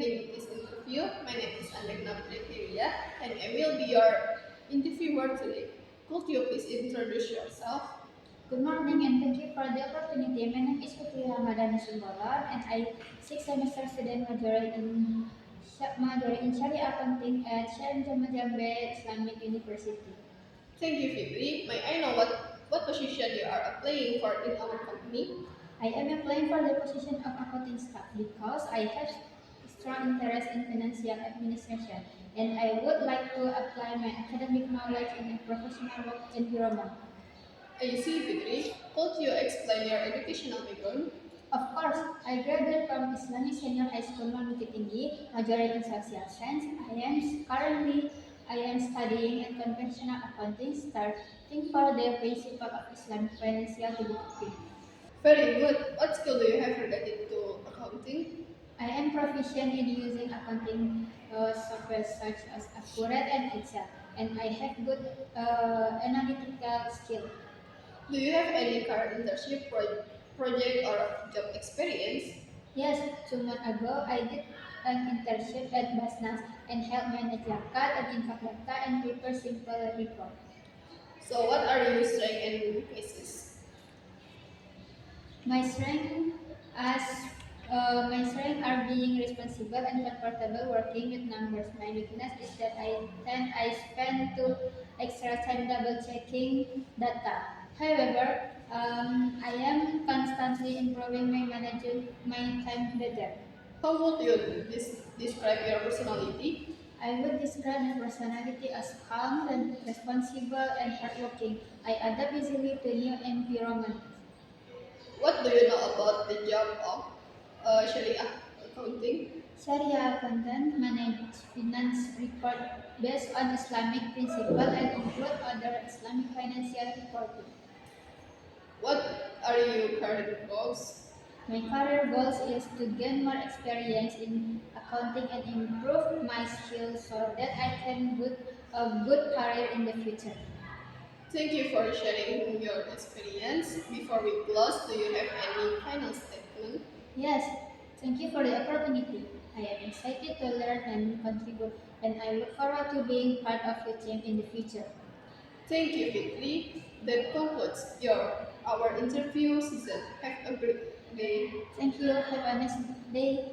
attending this interview. My name is Anegna Preteria, and I will be your interviewer today. Could you please introduce yourself? Good morning and thank you for the opportunity. My name is Putri Ramadhani Sumbolon and I 6th semester student majoring in Sharia Accounting at Syed Jamal Jambe Islamic University. Thank you, Fitri. May I know what position you are applying for in our company? I am applying for the position of accounting staff because I have strong interest in financial administration and I would like to apply my academic knowledge in a professional work environment. I see, Fitri. Could you explain your educational background? Of course, I graduated from Islamic Senior High School Bukit Tinggi, majoring in social science. I am studying in conventional accounting, starting for the principle of Islamic financial to Bukit Tinggi. Very good. What skill do you have related to accounting? I am proficient in using accounting software such as Accurate and Excel, and I have good analytical skill. Do you have any current project or job experience? Yes, 2 months ago I did an internship at Basnas and helped manage Zakat and infak data and prepare simple report. So, what are your strengths and weaknesses? My strength as my strength are being responsible and comfortable working with numbers. My weakness is that I spend too extra time double checking data. However, I am constantly improving my managing my time better. How would you describe your personality? I would describe my personality as calm and responsible and hardworking. I adapt easily to new environment. What do you know about the job of Sharia accounting? Sharia content manage finance report based on Islamic principle and include other Islamic financial reporting. What are your current goals? My career goals is to gain more experience in accounting and improve my skills so that I can build a good career in the future. Thank you for sharing your experience. Before we close, do you have any final statement? Yes, thank you for the opportunity. I am excited to learn and contribute, and I look forward to being part of your team in the future. Thank you, Fitri. That concludes our interview season. Have a great day. Thank you. Have a nice day.